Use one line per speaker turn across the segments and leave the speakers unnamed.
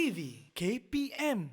TV KPM.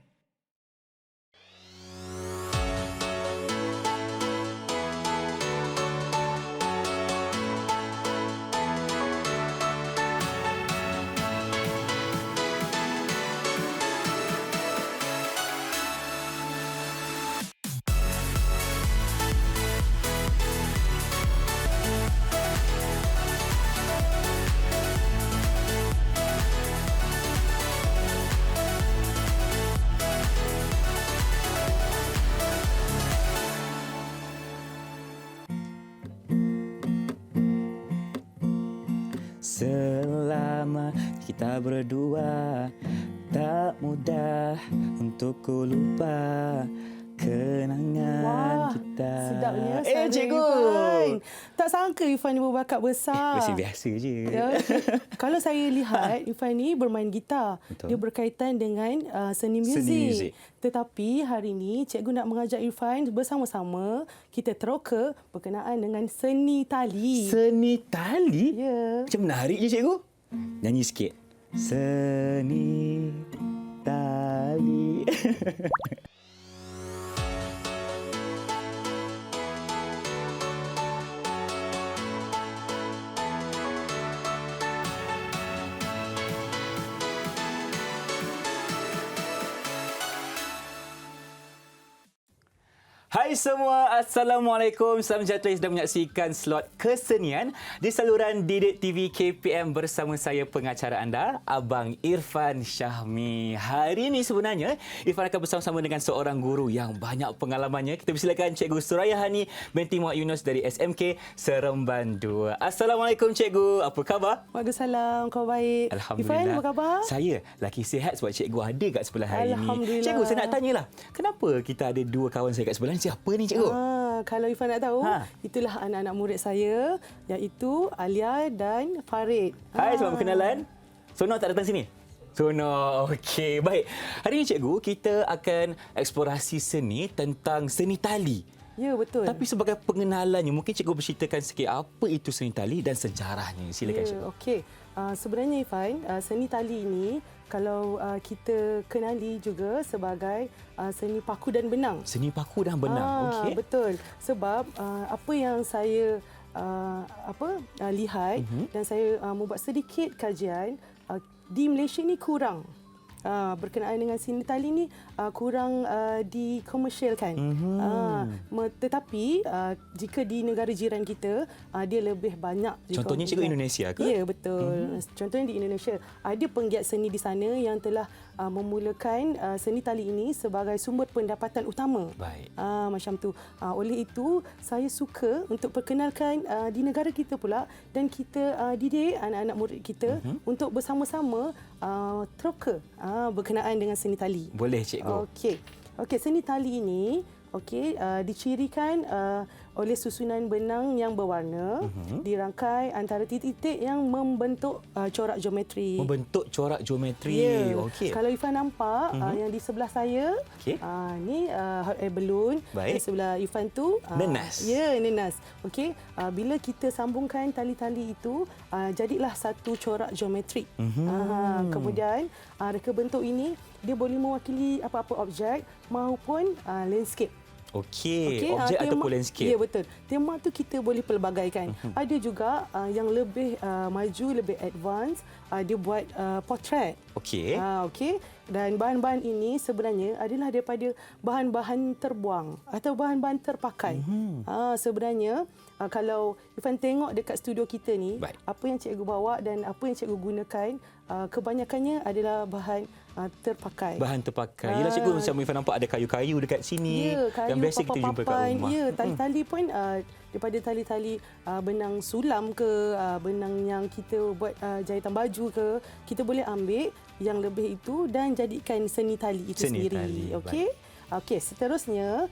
Selama kita berdua, tak mudah untuk ku lupa kenangan kita.
Sedapnya suara
cikgu.
Irfan. Tak sangka Irfan ni berbakat besar.
Biasa-biasa je.
Ya. Kalau saya lihat, Irfan ni bermain gitar.
Betul.
Dia berkaitan dengan seni muzik. Tetapi hari ini cikgu nak mengajak Irfan bersama-sama kita teroka berkenaan dengan seni tali.
Seni tali?
Ya.
Macam menarik je cikgu. Nyanyi sikit. Seni tali. Hai semua, Assalamualaikum. Salam sejahtera, sedang menyaksikan slot kesenian di saluran Didik TV KPM bersama saya pengacara anda, Abang Irfan Syahmi. Hari ini sebenarnya Irfan akan bersama-sama dengan seorang guru yang banyak pengalamannya. Kita persilakan Cikgu Suraya Hani binti Muhammad Yunus dari SMK Seremban 2. Assalamualaikum Cikgu, apa khabar?
Waalaikumsalam, kau baik.
Alhamdulillah.
Irfan, apa khabar?
Saya lagi sihat sebab Cikgu ada kat sebelah hari ini.
Alhamdulillah.
Cikgu, saya nak tanyalah, kenapa kita ada dua kawan saya kat sebelah ni? Siapa ni cikgu?
Kalau Irfan nak tahu, itulah anak-anak murid saya, iaitu Alia dan Farid.
Hai, selamat berkenalan. Sono tak datang sini? Sono, okey. Baik. Hari ini cikgu, kita akan eksplorasi seni tentang seni tali.
Ya, betul.
Tapi sebagai pengenalannya, mungkin cikgu berceritakan sikit apa itu seni tali dan sejarahnya. Silakan cikgu.
Okey. Sebenarnya Irfan, seni tali ini kalau kita kenali juga sebagai seni paku dan benang.
Seni paku dan benang. Okey.
Betul. Sebab apa yang saya lihat dan saya membuat sedikit kajian, di Malaysia ni kurang berkenaan dengan seni tali ni kurang dikomersialkan. Tetapi jika di negara jiran kita dia lebih banyak.
Contohnya cikgu Indonesia ke?
Ya, betul. Contohnya di Indonesia ada penggiat seni di sana yang telah memulakan seni tali ini sebagai sumber pendapatan utama.
Baik.
Macam tu. Oleh itu saya suka untuk perkenalkan di negara kita pula dan kita didik anak-anak murid kita untuk bersama-sama teroka berkenaan dengan seni tali.
Boleh cikgu.
Okey, seni tali ini dicirikan oleh susunan benang yang berwarna, dirangkai antara titik-titik yang membentuk corak geometri.
Membentuk corak geometri.
Ya.
Okey.
Kalau Irfan nampak yang di sebelah saya, ni hot air balloon.
Baik.
Di sebelah Irfan tu
nenas.
Ya, nenas. Okey, bila kita sambungkan tali-tali itu, jadilah satu corak geometrik. Kemudian reka bentuk ini dia boleh mewakili apa-apa objek maupun landscape.
Okey, objek ataupun landscape.
Ya, betul. Tema tu kita boleh pelbagaikan. Ada juga yang lebih maju, lebih advance, dia buat portrait.
Okey.
Okey. Dan bahan-bahan ini sebenarnya adalah daripada bahan-bahan terbuang atau bahan-bahan terpakai. Sebenarnya kalau Irfan tengok dekat studio kita ni,
baik,
apa yang cikgu bawa dan apa yang cikgu gunakan kebanyakannya adalah bahan terpakai.
Bahan terpakai. Yelah cikgu, macam Irfan nampak ada kayu-kayu dekat sini.
Ya, kayu,
yang biasa kita jumpa kat rumah.
Ya, tali-tali pun daripada tali-tali benang sulam ke, benang yang kita buat jahitan baju ke, kita boleh ambil yang lebih itu dan jadikan seni tali itu sendiri. Okey, seterusnya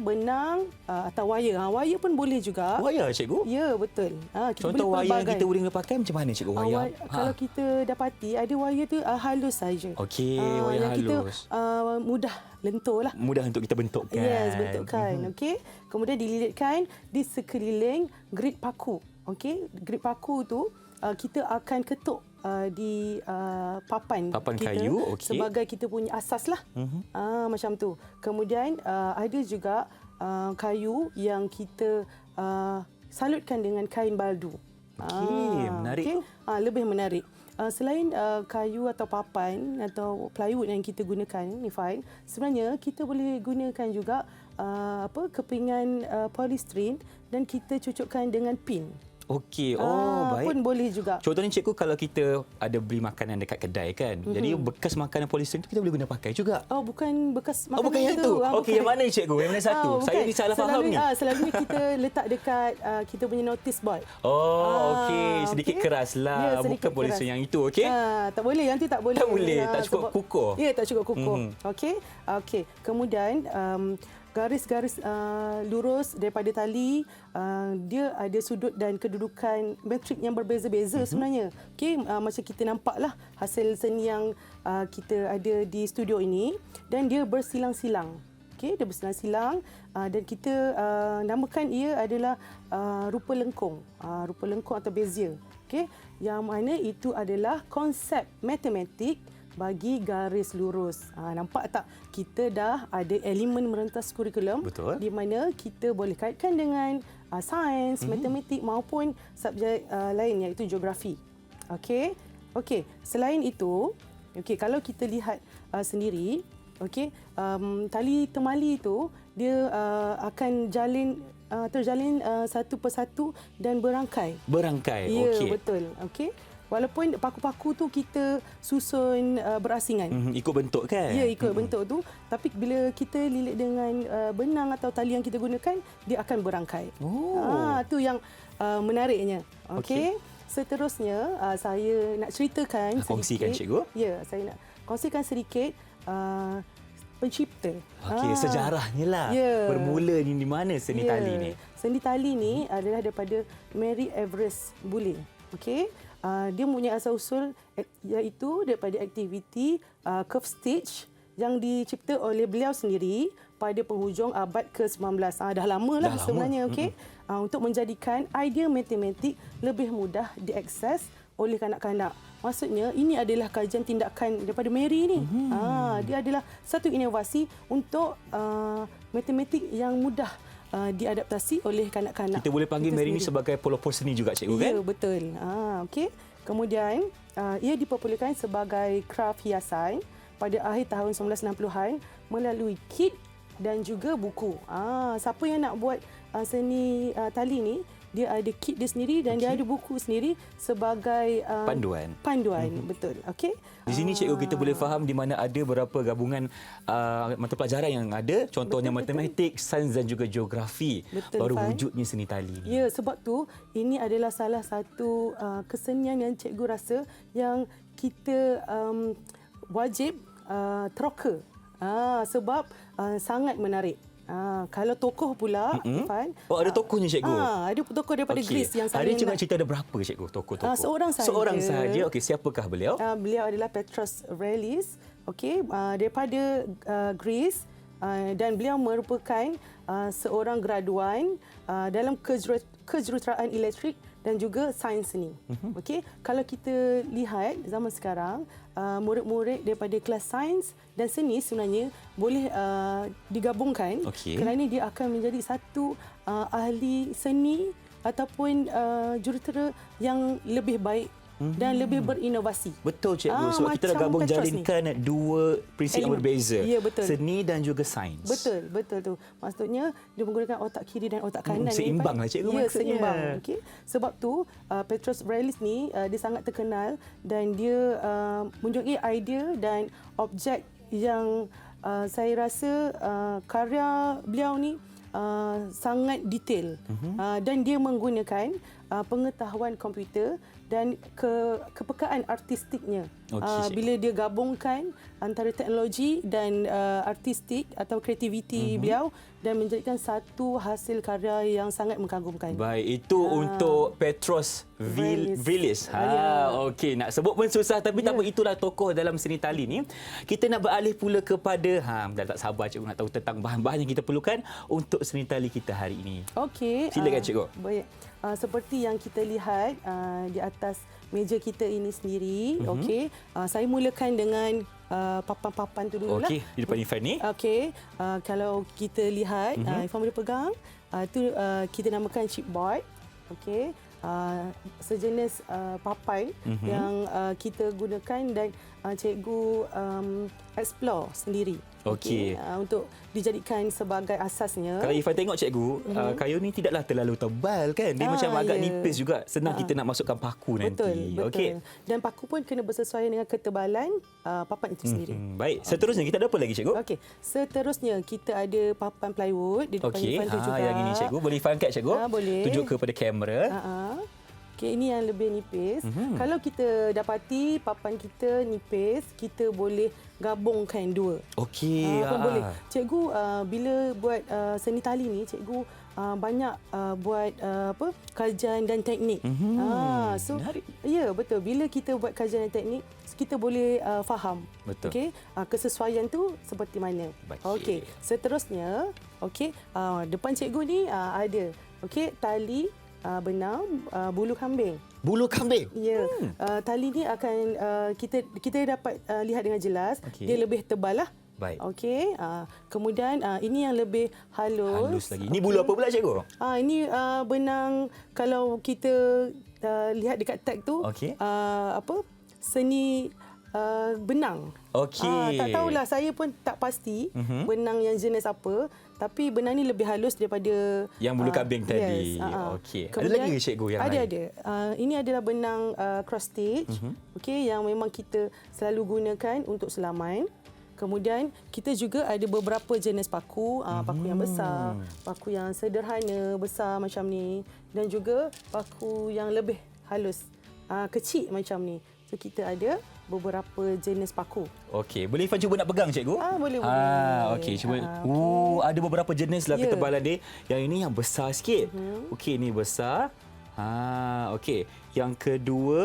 benang atau wayar. Wayar pun boleh juga.
Wayar, cikgu?
Ya, betul.
Contoh wayar yang kita boleh pakai macam mana, cikgu? Wayar?
Kalau kita dapati, ada wayar tu halus saja.
Okey, wayar halus.
Kita mudah lentur lah.
Mudah untuk kita bentukkan.
Yes, bentukkan. Okey. Kemudian dililitkan di sekeliling grid paku. Okey, grid paku tu kita akan ketuk di papan kita
kayu, okey.
sebagai kita punya asas lah. Macam tu. Kemudian ada juga kayu yang kita salutkan dengan kain baldu.
Okey, menarik tu.
Lebih menarik. Selain kayu atau papan atau plywood yang kita gunakan, Nifan, sebenarnya kita boleh gunakan juga kepingan polystyrene dan kita cucukkan dengan pin.
Okey, baik.
Pun boleh juga.
Contohnya cikgu, kalau kita ada beli makanan dekat kedai kan. Jadi bekas makanan polystyrene tu kita boleh guna pakai juga.
Bukan bekas makanan
bukan yang tu. Okey, yang mana cikgu? Yang mana satu? Saya ni salah faham ni.
Selalunya kita letak dekat kita punya notice board.
Okey, sedikit keras lah. Bukan polystyrene yang itu, okey?
Tak boleh, yang tu tak boleh.
Tak boleh, tak cukup kukuh.
Ya, tak cukup kukuh. Okey. Kemudian garis-garis lurus daripada tali, dia ada sudut dan kedudukan metrik yang berbeza-beza sebenarnya. Okey, macam kita nampaklah hasil seni yang kita ada di studio ini, dan dia bersilang-silang. Okey, dia bersilang-silang dan kita namakan ia adalah rupa lengkung. Rupa lengkung atau bezier. Okey, yang mana itu adalah konsep matematik bagi garis lurus. Nampak tak? Kita dah ada elemen merentas kurikulum.
Betul.
Di mana kita boleh kaitkan dengan sains, matematik maupun subjek lain iaitu geografi. Okey. Selain itu, kalau kita lihat sendiri, tali temali itu dia akan terjalin satu persatu dan berangkai. Ya, betul. Okey. Walaupun paku-paku tu kita susun berasingan.
Ikut bentuk kan?
Ya, ikut bentuk tu. Tapi bila kita lilit dengan benang atau tali yang kita gunakan, dia akan berangkai. Tu yang menariknya. Okey. Seterusnya, saya nak ceritakan
kongsikan,
sedikit.
cikgu.
Ya, saya nak kongsikan sedikit pencipta.
Sejarahnya lah. Bermula ni di mana seni tali ni?
Seni tali ni adalah daripada Mary Everest Bulley. Okey. Dia punya asal-usul iaitu daripada aktiviti curve stitch yang dicipta oleh beliau sendiri pada penghujung abad ke-19. Dah lama lah sebenarnya. Okey. Untuk menjadikan idea matematik lebih mudah diakses oleh kanak-kanak. Maksudnya ini adalah kajian tindakan daripada Mary ni. Dia adalah satu inovasi untuk matematik yang mudah diadaptasi oleh kanak-kanak.
Kita boleh panggil Mary ni sebagai pelopor seni juga, cikgu, kan?
Ya, betul. Okey. Kemudian, ia dipopularkan sebagai kraf hiasan pada akhir tahun 1960-an melalui kit dan juga buku. Siapa yang nak buat seni tali ni, dia ada kit dia sendiri dan dia ada buku sendiri sebagai panduan. Betul. Okey.
Di sini cikgu kita boleh faham di mana ada beberapa gabungan mata pelajaran yang ada, contohnya matematik, sains dan juga geografi. Baru wujudnya seni tali.
Ya, sebab tu ini adalah salah satu kesenian yang cikgu rasa yang kita wajib teroka. Sebab sangat menarik. Kalau tokoh pula, Irfan.
Ada tokohnya, cikgu?
Ada tokoh daripada Greece yang saya
Hari cuma cerita ada berapa, cikgu, tokoh-tokoh?
Seorang
sahaja. Okey, siapakah beliau?
Beliau adalah Petros Vrellis, daripada Greece, dan beliau merupakan seorang graduan dalam kejuruteraan elektrik dan juga sains seni. Okey, kalau kita lihat zaman sekarang, murid-murid daripada kelas sains dan seni sebenarnya boleh digabungkan kerana dia akan menjadi satu ahli seni ataupun jurutera yang lebih baik dan lebih berinovasi.
Betul, cikgu. Sebab kita dah gabung jalinkan dua prinsip yang berbeza.
Ya, betul.
Seni dan juga sains.
Betul tu. Maksudnya dia menggunakan otak kiri dan otak kanan.
Seimbanglah, cikgu, maksudnya.
Seimbang. Okey. Sebab tu Petros Vrellis ni dia sangat terkenal dan dia mempunyai idea dan objek yang saya rasa karya beliau ni sangat detail dan dia menggunakan pengetahuan komputer dan kepekaan artistiknya. Bila dia gabungkan antara teknologi dan artistik atau kreativiti beliau dan menjadikan satu hasil karya yang sangat mengagumkan.
Baik, itu untuk Petros Vrellis. Okey, nak sebut pun susah tapi tak apa, itulah tokoh dalam seni tali ni. Kita nak beralih pula kepada dah tak sabar cikgu nak tahu tentang bahan-bahan yang kita perlukan untuk seni tali kita hari ini.
Okey.
Silakan, cikgu.
Baik. Seperti yang kita lihat di atas meja kita ini sendiri. Okey, saya mulakan dengan papan-papan tu dululah.
Okey, di depan Irfan ni.
Okey, kalau kita lihat, Irfan boleh pegang. Itu kita namakan chipboard. Okey, sejenis papan yang kita gunakan dan cikgu explore sendiri.
Okey.
Untuk dijadikan sebagai asasnya.
Kalau Irfan tengok cikgu, kayu ni tidaklah terlalu tebal kan. Dia macam agak nipis juga. Senang kita nak masukkan paku nanti.
Betul.
Okey.
Dan paku pun kena bersesuaian dengan ketebalan papan itu sendiri.
Baik, seterusnya kita ada apa lagi cikgu?
Okey, seterusnya kita ada papan plywood di depan
Okey,
Irfan tu juga.
yang ini cikgu. Boleh Irfan angkat cikgu?
Boleh.
Tunjuk kepada kamera.
Okey, ini yang lebih nipis. Kalau kita dapati papan kita nipis, kita boleh gabungkan dua.
Okey.
Pun boleh. Cikgu bila buat seni tali ni, cikgu banyak buat kajian dan teknik. So
menarik.
ya, betul. Bila kita buat kajian dan teknik, kita boleh faham.
Betul.
Okey, kesesuaian tu seperti mana.
Baik.
Okey, seterusnya, okey, depan cikgu ni ada okey tali benang bulu kambing.
Bulu kambing?
Ya, tali ni akan kita dapat lihat dengan jelas.
Okey.
Dia lebih tebal lah.
Baik.
Okey, kemudian ini yang lebih halus.
Halus lagi. Ini bulu apa pula cikgu?
Ini benang, kalau kita lihat dekat tag tu,
Okey.
seni benang.
Okey.
Tak tahulah, saya pun tak pasti benang yang jenis apa, tapi benang ni lebih halus daripada
Yang bulu kambing tadi.
Yes.
Okey. Ada
Kemudian,
lagi cikgu yang lain?
Ada. Ini adalah benang cross stitch. Okey, yang memang kita selalu gunakan untuk selaman. Kemudian kita juga ada beberapa jenis paku, paku yang besar, paku yang sederhana besar macam ni, dan juga paku yang lebih halus, kecil macam ni. So kita ada beberapa jenis paku.
Okey, boleh Irfan cuba nak pegang cikgu?
Boleh.
Okey, cuba.
Okey.
Ada beberapa jenis lah ketebalan dia. Yang ini yang besar sikit. Okey, ini besar. Okey. Yang kedua,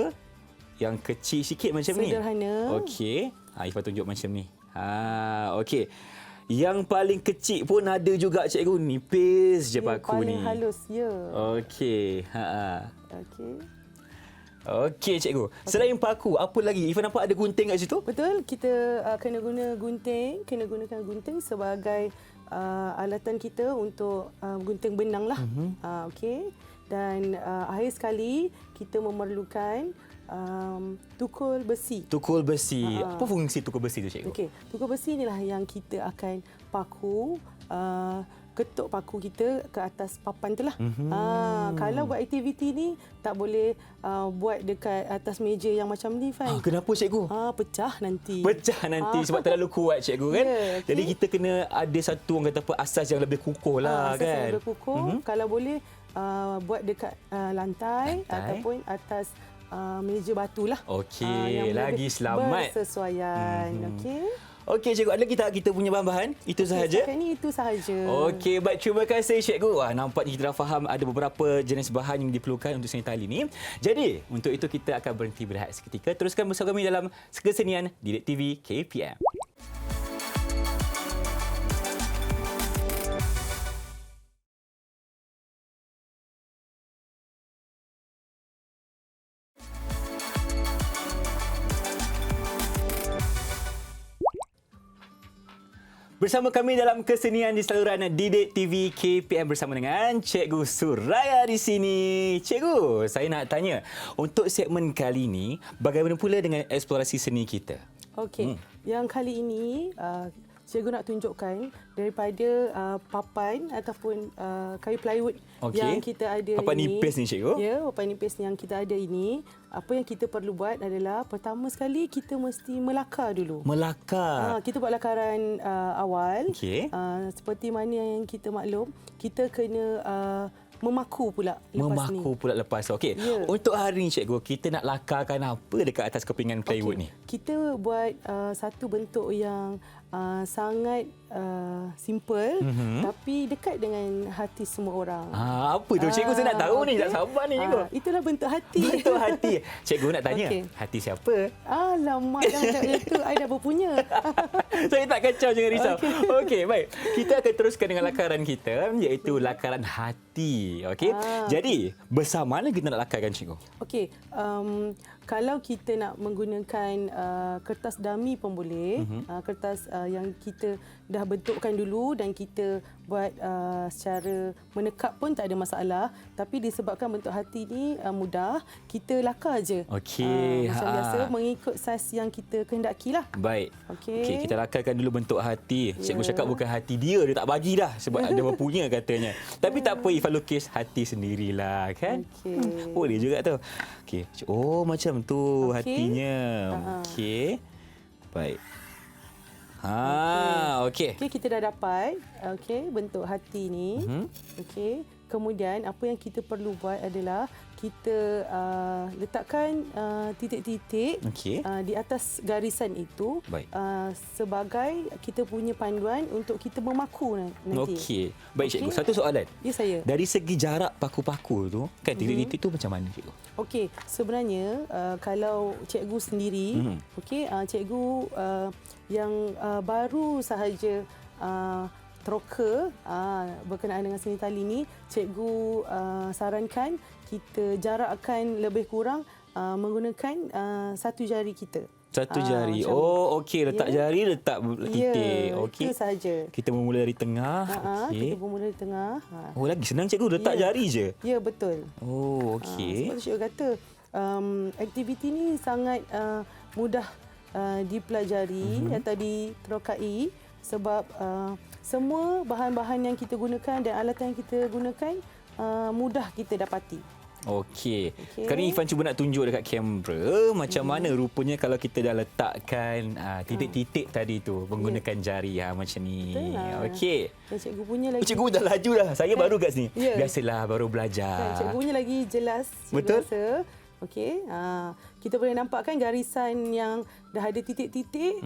yang kecil sikit macam ni.
Sederhana.
Okey. Irfan tunjuk macam ni. Okey. Yang paling kecil pun ada juga cikgu. Nipis je paku ni.
Paling halus, ya.
Okey.
Okey.
Okey cikgu. Selain paku, apa lagi? Irfan nampak ada gunting kat situ?
Betul, kita kena gunakan gunting sebagai alatan kita untuk gunting benang lah. Okey. Dan akhir sekali kita memerlukan tukul besi.
Tukul besi. Apa fungsi tukul besi tu cikgu?
Okey, tukul besi inilah yang kita akan paku, ketuk paku kita ke atas papan tu lah. Kalau buat aktiviti ni tak boleh buat dekat atas meja yang macam ni, Fan.
Kenapa cikgu?
Pecah nanti.
Pecah nanti sebab terlalu kuat cikgu kan.
Ya, okey.
Jadi kita kena ada satu orang kata apa asas yang lebih kukuh lah
Asas yang
kan.
lebih kukuh. Kalau boleh buat dekat lantai ataupun atas meja batu lah.
Okey,
yang
lagi
lebih
selamat.
Bersesuaian. Okey.
Okey cikgu, ada lagi tak kita punya bahan-bahan? Itu sahaja?
Setakat ni itu sahaja.
Okey, baik, terima kasih cikgu. Nampaknya kita dah faham ada beberapa jenis bahan yang diperlukan untuk seni tali ni. Jadi, untuk itu kita akan berhenti berehat seketika. Teruskan bersama kami dalam Kesenian Didik TV KPM. Bersama kami dalam kesenian di saluran Didik TV KPM bersama dengan Cikgu Suraya di sini. Cikgu, saya nak tanya, untuk segmen kali ini, bagaimana pula dengan eksplorasi seni kita?
Okey, yang kali ini cikgu nak tunjukkan daripada papan ataupun kayu plywood yang kita ada
papan
ini.
nipis ni cikgu?
Ya, papan nipis yang kita ada ini. Apa yang kita perlu buat adalah pertama sekali kita mesti melakar dulu.
Melakar.
Kita buat lakaran awal.
Okey.
Seperti mana yang kita maklum, kita kena memaku pula lepas ni.
Memaku pula lepas. Okey.
Ya.
Untuk hari ni cikgu, kita nak lakarkan apa dekat atas kepingan plywood ni?
Kita buat satu bentuk yang sangat simple tapi dekat dengan hati semua orang.
Apa tu? Cikgu saya nak tahu ni. Tak sabar ni cikgu.
Itulah bentuk hati.
Bentuk hati. Cikgu nak tanya, hati siapa?
Alamak, jangan cakap macam tu. I dah berpunya.
Saya tak kacau, jangan risau. Okey, baik. Kita akan teruskan dengan lakaran kita, iaitu lakaran hati. Okey. Jadi, besar mana kita nak lakarkan, cikgu?
Okey, kalau kita nak menggunakan kertas dummy pun boleh. Kertas yang kita dah bentukkan dulu dan kita buat secara menekap pun tak ada masalah. Tapi disebabkan bentuk hati ni mudah, kita lakar je.
Okey.
Macam biasa, mengikut saiz yang kita kehendaki lah.
Baik.
Okey.
Kita lakarkan dulu bentuk hati. Cikgu cakap bukan hati dia tak bagi dah sebab ada berpunya katanya. Tapi tak apa, Ifan lukis hati sendirilah kan.
Okey.
Boleh juga tu. Okey. Oh, macam tu hatinya. Okey. Baik. Okey.
Okey, kita dah dapat bentuk hati ni. Okey. Kemudian apa yang kita perlu buat adalah kita letakkan titik-titik di atas garisan itu sebagai kita punya panduan untuk kita memaku nanti.
Okey. Baik cikgu, satu soalan.
Ya, saya.
Dari segi jarak paku-paku tu, kan titik-titik tu macam mana cikgu?
Okey, sebenarnya kalau cikgu sendiri, cikgu yang baru sahaja troka berkenaan dengan seni tali ni, cikgu sarankan kita jarakkan lebih kurang menggunakan satu jari kita.
Satu jari. Okey, letak jari, letak titik. Okey.
Itu sahaja.
Kita memulai dari tengah. Okey.
Kita bermula dari tengah.
Oh, lagi senang cikgu, letak jari je.
Ya, betul.
Oh, okey.
Sebab tu cikgu kata aktiviti ni sangat mudah dipelajari atau diterokai sebab semua bahan-bahan yang kita gunakan dan alatan yang kita gunakan mudah kita dapati.
Okey. Sekarang Ifan cuba nak tunjuk dekat kamera macam mana rupanya kalau kita dah letakkan titik-titik tadi tu menggunakan jari macam ni. Okey.
Cikgu punya lagi.
Cikgu dah laju dah. Saya baru kat sini. Biasalah baru belajar.
Cikgu punya lagi jelas.
Betul.
Biasa. Okey, kita boleh nampakkan garisan yang dah ada titik-titik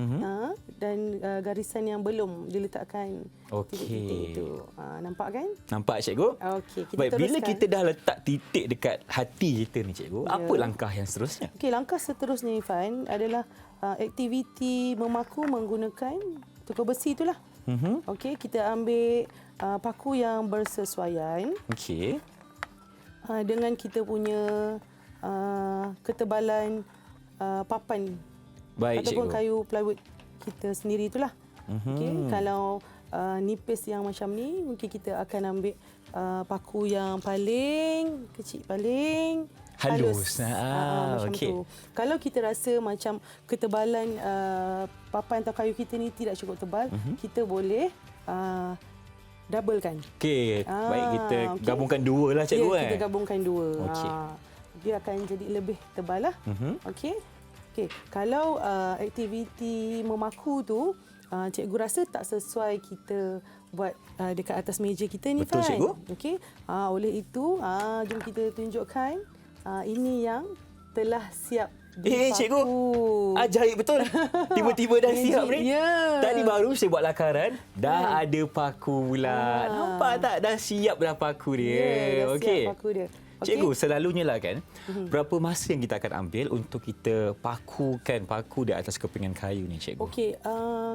dan garisan yang belum diletakkan titik-titik itu. Nampak kan?
Nampak cikgu?
Okey, kita
baik,
teruskan.
bila kita dah letak titik dekat hati kita ni cikgu, apa langkah yang seterusnya?
Okey, langkah seterusnya Ifan adalah aktiviti memaku menggunakan tukar besi itulah. Okey, kita ambil paku yang bersesuaian.
Okey.
Dengan kita punya ketebalan papan ataupun kayu plywood kita sendiri itulah. Okey, kalau nipis yang macam ni, mungkin kita akan ambil paku yang paling kecil, paling halus. Macam tu. Kalau kita rasa macam ketebalan papan atau kayu kita ni tidak cukup tebal, kita boleh doublekan.
Okey, baik, kita gabungkan dua lah cikgu.
Kita gabungkan dua.
Okey.
Dia akan jadi lebih tebal lah. Okey. Okey, kalau aktiviti memaku tu cikgu rasa tak sesuai kita buat dekat atas meja kita ni.
Betul, cikgu.
Okey. Oleh itu, jom kita tunjukkan ini yang telah siap dipaku.
Cikgu, ajaib betul. Tiba-tiba dah siap ni. Tadi baru saya buat lakaran, dah ada paku pula. Nampak tak? Dah siap dah paku dia.
Dah
okey.
siap paku dia.
Cikgu, selalunya lah kan, berapa masa yang kita akan ambil untuk kita pakukan paku di atas kepingan kayu ni, cikgu?
Okey,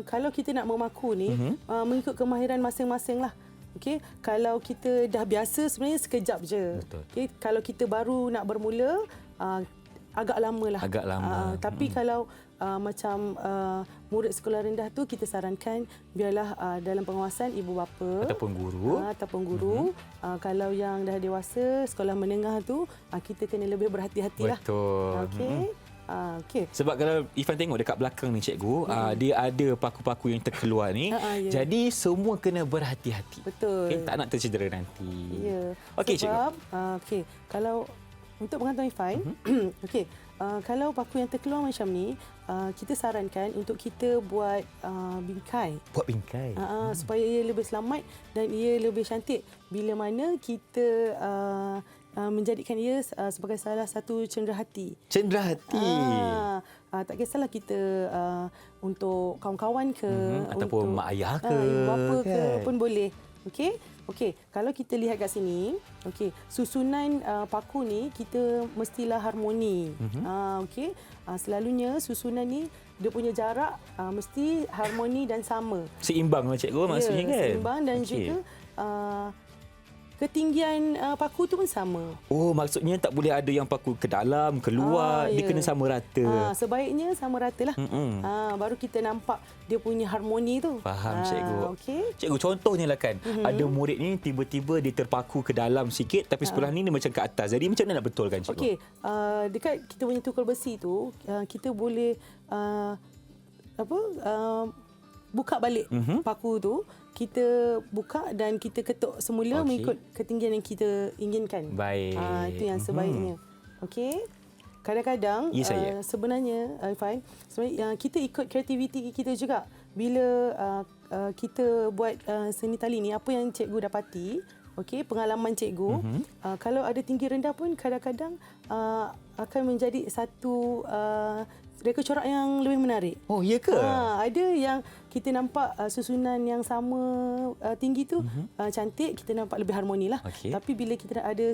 kalau kita nak memaku ni, mengikut kemahiran masing-masing lah. Okey, kalau kita dah biasa sebenarnya sekejap je. Okey, kalau kita baru nak bermula, agak lama lah.
Agak lama.
Tapi kalau macam murid sekolah rendah tu, kita sarankan biarlah dalam pengawasan ibu bapa ataupun guru. Kalau yang dah dewasa, sekolah menengah tu, kita kena lebih berhati-hatilah.
Betul.
Okey.
Sebab kalau Ifan tengok dekat belakang ni cikgu, dia ada paku-paku yang terkeluar ni. Jadi semua kena berhati-hati.
Betul.
Okay? Tak nak tercedera nanti.
Ya.
Okey, cikgu.
Okey, kalau untuk pengetahuan Ifan, okey, kalau paku yang terkeluar macam ni, kita sarankan untuk kita buat bingkai.
Buat bingkai?
Supaya ia lebih selamat dan ia lebih cantik. Bila mana kita menjadikan ia sebagai salah satu cenderahati.
Cenderahati?
tak kisahlah kita untuk kawan-kawan ke,
Ataupun
untuk
mak ayah ke,
ibu bapa ke
kan?
pun boleh. Okey, kalau kita lihat kat sini, susunan paku ni kita mestilah harmoni. Okey, selalunya susunan ni dia punya jarak mesti harmoni dan sama.
Seimbang lah cikgu maksudnya kan?
Seimbang dan juga ketinggian paku tu pun sama.
Oh, maksudnya tak boleh ada yang paku ke dalam, keluar. Dia kena sama rata.
Sebaiknya sama rata lah. Baru kita nampak dia punya harmoni tu.
Faham cikgu.
Okey.
Cikgu, contohnya lah kan, ada murid ni tiba-tiba dia terpaku ke dalam sikit tapi sebelah ni dia macam ke atas. Jadi macam mana nak betulkan cikgu?
Okey, dekat kita punya tukul besi tu, kita boleh buka balik paku tu. Kita buka dan kita ketuk semula mengikut ketinggian yang kita inginkan.
Baik.
Itu yang sebaiknya. Okey. Kadang-kadang sebenarnya Irfan, sebenarnya kita ikut kreativiti kita juga. Bila kita buat seni tali ni, apa yang cikgu dapati, pengalaman cikgu, kalau ada tinggi rendah pun kadang-kadang akan menjadi satu reka corak yang lebih menarik.
Oh, ya ke?
Ada yang kita nampak susunan yang sama tinggi tu cantik, kita nampak lebih harmoni lah. Tapi bila kita ada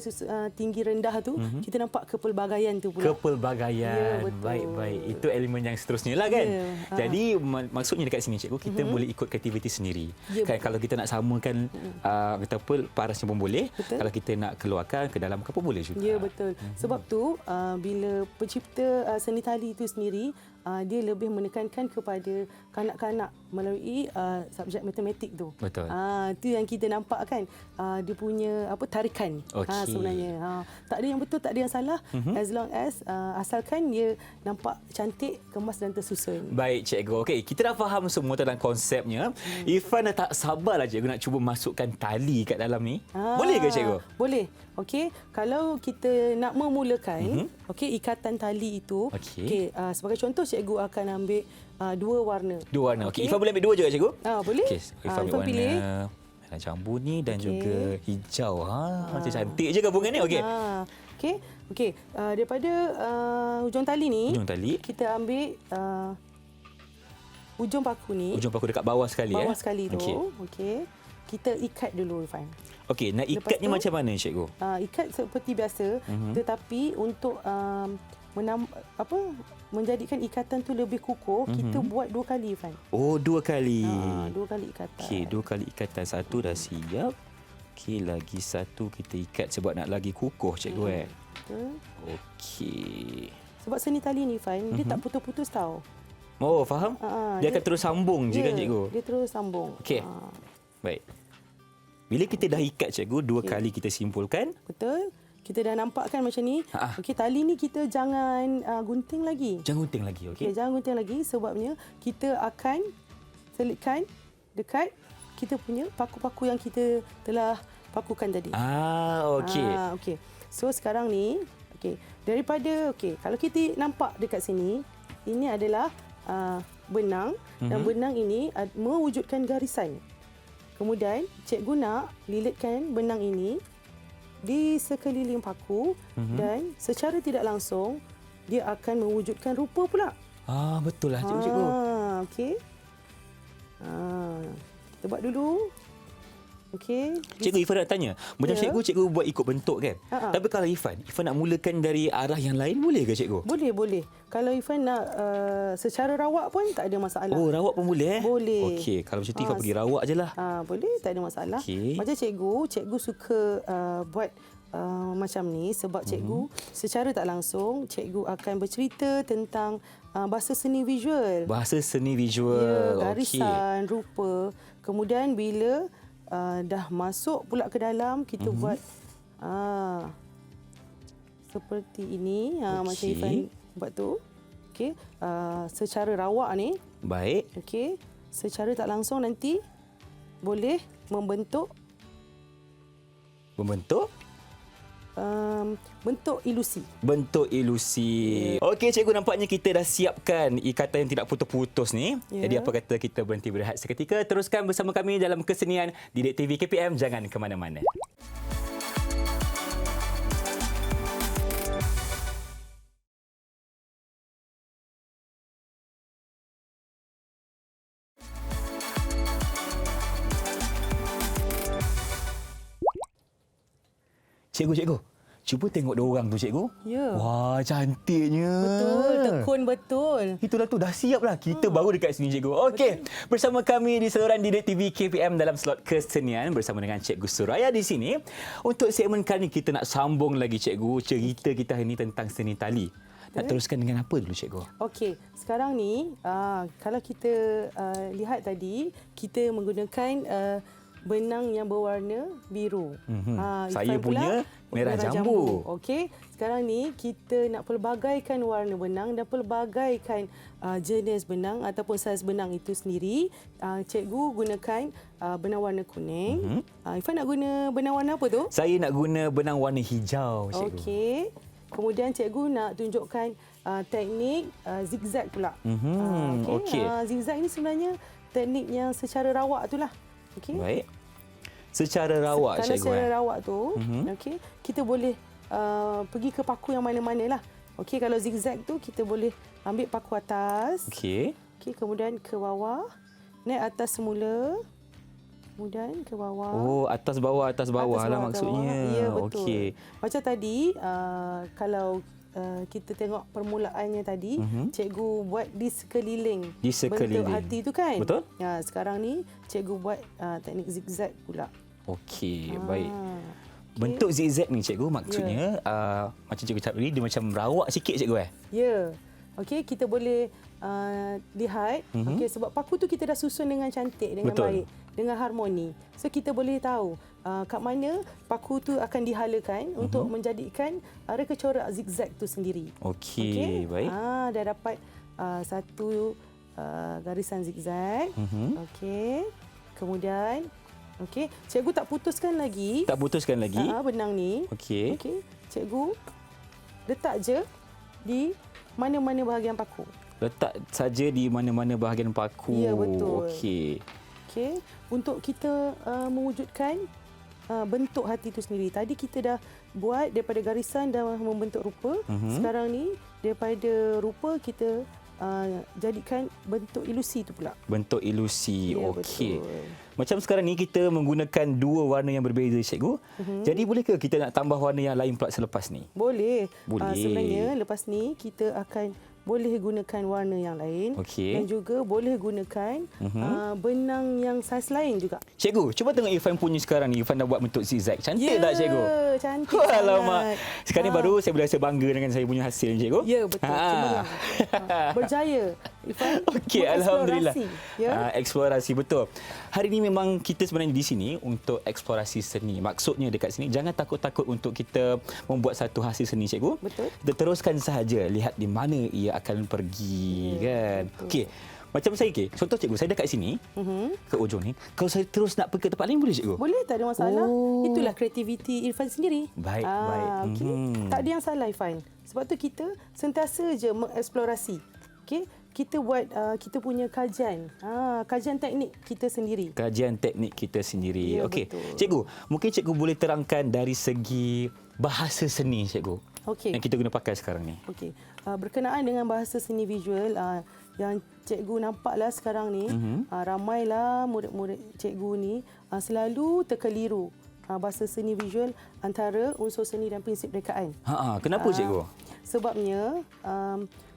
tinggi rendah tu, kita nampak kepelbagaian tu pula.
Kepelbagaian. Baik-baik. Itu elemen yang seterusnya lah kan? Jadi maksudnya dekat sini cikgu, kita boleh ikut kreativiti sendiri. Kan kalau kita nak samakan kata apa, parasnya pun boleh. Kalau kita nak keluarkan ke dalam kapal boleh juga.
Ya, betul. Sebab tu bila pencipta seni tali itu sendiri, dia lebih menekankan kepada kanak-kanak melalui subjek matematik tu.
Betul.
Itu yang kita nampak kan, dia punya tarikan sebenarnya. Tak ada yang betul, tak ada yang salah, as long as asalkan dia nampak cantik, kemas dan tersusun.
Baik cikgu. Okey, kita dah faham semua tentang konsepnya. Irfan dah tak sabarlah cikgu nak cuba masukkan tali kat dalam ni. Boleh ke cikgu?
Boleh. Okey, kalau kita nak memulakan ikatan tali itu, sebagai contoh cikgu akan ambil dua warna.
Dua warna. Okey, Irfan boleh ambil dua je cikgu?
Boleh.
Okey, Irfan ambil warna
pilih
merah jambu ni dan juga hijau. Macam cantik je gabungan ni. Okey.
Okey, daripada hujung tali ni, kita ambil ujung paku ni.
Ujung paku dekat bawah sekali.
Bawah sekali tu. Okey. Kita ikat dulu, Irfan.
Okey, nak ikatnya macam mana cikgu?
Ikat seperti biasa, tetapi untuk menjadikan ikatan tu lebih kukuh, kita buat dua kali, Irfan.
Oh, dua kali.
Dua kali ikatan.
Okey, dua kali ikatan. Satu dah siap. Okey, lagi satu kita ikat sebab nak lagi kukuh cikgu.
Betul.
Okey.
Sebab seni tali ni, Irfan, dia tak putus-putus tau.
Oh, faham? Dia akan terus sambung je kan cikgu?
Dia terus sambung.
Okey. Baik. Bila kita dah ikat cikgu, dua kali kita simpulkan.
Betul. Kita dah nampak kan macam ni. Okey, tali ni kita jangan gunting lagi.
Jangan gunting lagi, okey?
Jangan gunting lagi sebabnya kita akan selitkan dekat kita punya paku-paku yang kita telah pakukan tadi.
Okey.
Okey. So sekarang ni, daripada kalau kita nampak dekat sini, ini adalah benang dan benang ini mewujudkan garisan. Kemudian cikgu nak lilitkan benang ini di sekeliling paku dan secara tidak langsung dia akan mewujudkan rupa pula.
Betul lah cikgu.
Okey. Kita buat dulu. Okey.
Cikgu, Irfan nak tanya. Macam cikgu buat ikut bentuk kan? Tapi kalau Irfan nak mulakan dari arah yang lain, boleh ke cikgu?
Boleh. Kalau Irfan nak secara rawak pun tak ada masalah.
Oh, rawak pun boleh?
Boleh.
Okey, kalau macam tu Irfan pergi rawak je lah.
Boleh, tak ada masalah. Macam cikgu suka buat macam ni sebab cikgu secara tak langsung cikgu akan bercerita tentang bahasa seni visual.
Bahasa seni visual.
Garisan, rupa. Kemudian bila dah masuk pula ke dalam, kita buat seperti ini. Macam Irfan buat tu. Okey. Secara rawak ni.
Baik.
Okey. Secara tak langsung nanti boleh membentuk bentuk ilusi.
Bentuk ilusi. Okey cikgu, nampaknya kita dah siapkan ikatan yang tidak putus-putus ni. Jadi apa kata kita berhenti berehat seketika, teruskan bersama kami dalam kesenian Didik TV KPM. Jangan ke mana-mana. Cikgu. Cuba tengok dia orang tu, cikgu.
Ya.
Wah, cantiknya.
Betul, tekun betul.
Itulah tu, dah siap lah. Kita baru dekat sini, cikgu. Okey, bersama kami di saluran Didik TV KPM dalam slot kesenian bersama dengan Cikgu Suraya di sini. Untuk segmen kali ini, kita nak sambung lagi, cikgu. Cerita kita hari ini tentang seni tali. Nak teruskan dengan apa dulu, cikgu?
Okey, sekarang ni kalau kita lihat tadi, kita menggunakan benang yang berwarna biru.
Saya
Irfan
punya
pula
merah jambu.
Okey, sekarang ni kita nak pelbagaikan warna benang dan pelbagaikan jenis benang ataupun saiz benang itu sendiri. Cikgu gunakan benang warna kuning. Irfan nak guna benang warna apa tu?
Saya nak guna benang warna hijau, cikgu.
Okey. Kemudian cikgu nak tunjukkan teknik zigzag pula.
Okey.
Zigzag ni sebenarnya teknik yang secara rawak itulah. Okey.
Baik. Secara rawak,
Kalau
cikgu.
secara rawak tu, okey, kita boleh pergi ke paku yang mana-mana lah. Okey, kalau zigzag tu kita boleh ambil paku atas.
Okey.
Okey, kemudian ke bawah. Naik atas semula. Kemudian ke bawah.
Oh, atas bawah lah maksudnya.
Ya, betul.
Okey.
Macam tadi, kalau kita tengok permulaannya tadi, cikgu buat di sekeliling bentuk hati tu kan?
Betul.
Ya, sekarang ni cikgu buat teknik zigzag pula.
Okey, baik. Bentuk zigzag ni, cikgu, maksudnya macam cikgu cakap tadi, dia macam rawak sikit, cikgu.
Ya. Okey, kita boleh lihat. Okey, sebab paku tu kita dah susun dengan cantik, dengan baik, dengan harmoni. So kita boleh tahu kat mana paku tu akan dihalakan untuk menjadikan reka corak zigzag tu sendiri.
Okey, baik.
Dah dapat satu garisan zigzag. Okey. Kemudian cikgu tak putuskan lagi. Benang ni.
Okey.
Cikgu letak je di mana-mana bahagian paku.
Letak saja di mana-mana bahagian paku.
Ya, betul.
Okey.
Untuk kita mewujudkan bentuk hati itu sendiri. Tadi kita dah buat daripada garisan dan membentuk rupa. Sekarang ni daripada rupa kita jadikan bentuk ilusi itu pula.
Bentuk ilusi.
Ya,
okey.
betul.
Macam sekarang ni kita menggunakan dua warna yang berbeza, cikgu. Jadi bolehkah kita nak tambah warna yang lain pula selepas ni?
Boleh.
Boleh.
Sebenarnya lepas ni kita akan boleh gunakan warna yang lain.
Okey.
Dan juga boleh gunakan benang yang saiz lain juga.
Cikgu, cuba tengok Irfan punya sekarang ni. Irfan dah buat bentuk zigzag. Cantik tak, cikgu?
Ya, cantik
Alamak.
sangat.
Sekarang ni baru saya boleh rasa bangga dengan saya punya hasil, cikgu.
Ya, betul. Cemerlang. Berjaya, Irfan.
Okey, alhamdulillah.
Ya.
Eksplorasi, betul. Hari ini memang kita sebenarnya di sini untuk eksplorasi seni. Maksudnya dekat sini, jangan takut-takut untuk kita membuat satu hasil seni, cikgu.
Betul.
Kita teruskan sahaja, lihat di mana ia akan pergi, kan.
betul.
Okey. Macam saya, contoh cikgu, saya dekat sini, ke ujung ni. Kalau saya terus nak pergi ke tempat lain, boleh, cikgu?
Boleh, tak ada masalah.
Oh.
Itulah kreativiti Irfan sendiri.
Baik, baik.
Okey. Tak ada yang salah, Irfan. Sebab tu kita sentiasa je mengeksplorasi. Okey. Kita buat kita punya kajian. Kajian teknik kita sendiri.
Kajian teknik kita sendiri.
Ya,
Okey.
betul.
Cikgu, mungkin cikgu boleh terangkan dari segi bahasa seni, cikgu.
Okey.
Yang kita guna pakai sekarang ni.
Okey. Berkenaan dengan bahasa seni visual yang cikgu nampaklah sekarang ni, ramailah murid-murid cikgu ni selalu terkeliru bahasa seni visual antara unsur seni dan prinsip rekaan.
Kenapa, cikgu?
Sebabnya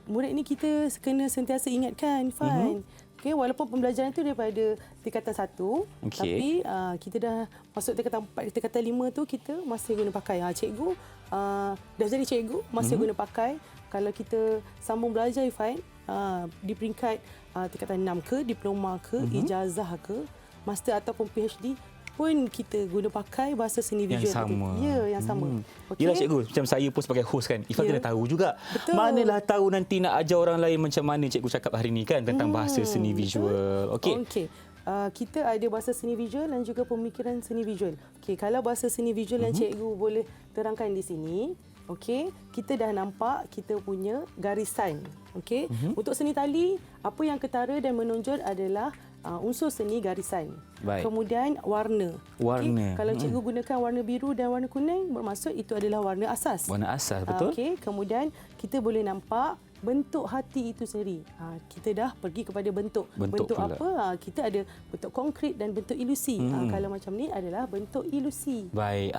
murid ni kita kena sentiasa ingatkan, Fan. Okey, walaupun pembelajaran itu daripada tingkatan 1, tapi kita dah masuk tingkatan 4, tingkatan 5 tu kita masih guna pakai. Cikgu dah jadi cikgu masih guna pakai. Kalau kita sambung belajar, Fan, di peringkat tingkatan 6 ke, diploma ke, ijazah ke, master ataupun PhD pun kita guna pakai bahasa seni visual.
Yang sama.
Ya, yang sama. Okey.
Yelah, cikgu, macam saya pun sebagai host kan, Ifan kena tahu juga.
Betul.
Manalah tahu nanti nak ajar orang lain macam mana cikgu cakap hari ni kan tentang bahasa seni visual. Okey.
Kita ada bahasa seni visual dan juga pemikiran seni visual. Okey, kalau bahasa seni visual yang cikgu boleh terangkan di sini, okey, kita dah nampak kita punya garisan. Okey. Untuk seni tali, apa yang ketara dan menonjol adalah unsur seni garisan.
Baik.
Kemudian warna.
Warna.
Kalau cikgu gunakan warna biru dan warna kuning, bermaksud itu adalah warna asas.
Warna asas, betul?
Okey, kemudian kita boleh nampak bentuk hati itu sendiri. Kita dah pergi kepada bentuk.
Bentuk pula.
apa? Kita ada bentuk konkret dan bentuk ilusi. Kalau macam ni adalah bentuk ilusi.
Baik.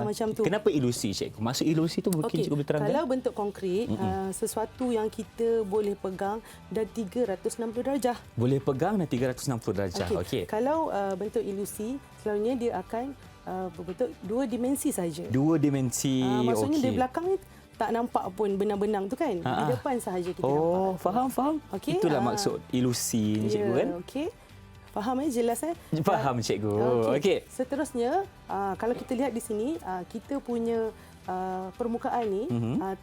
Macam tu.
Kenapa ilusi, cikgu? Maksud ilusi tu mungkin cikgu boleh terangkan?
Kalau bentuk konkret, sesuatu yang kita boleh pegang dan 360 darjah.
Boleh pegang dan 360 darjah. Okey.
Kalau bentuk ilusi, selalunya dia akan berbentuk 2 dimensi saja.
2 dimensi.
Maksudnya
okey.
di belakang ni tak nampak pun benang-benang tu kan. Di depan sahaja kita nampak.
Oh, faham.
Okey,
Itulah maksud ilusi ni, cikgu kan?
Okey. Faham jelas
Faham, cikgu. Okey.
Seterusnya, kalau kita lihat di sini, kita punya permukaan ni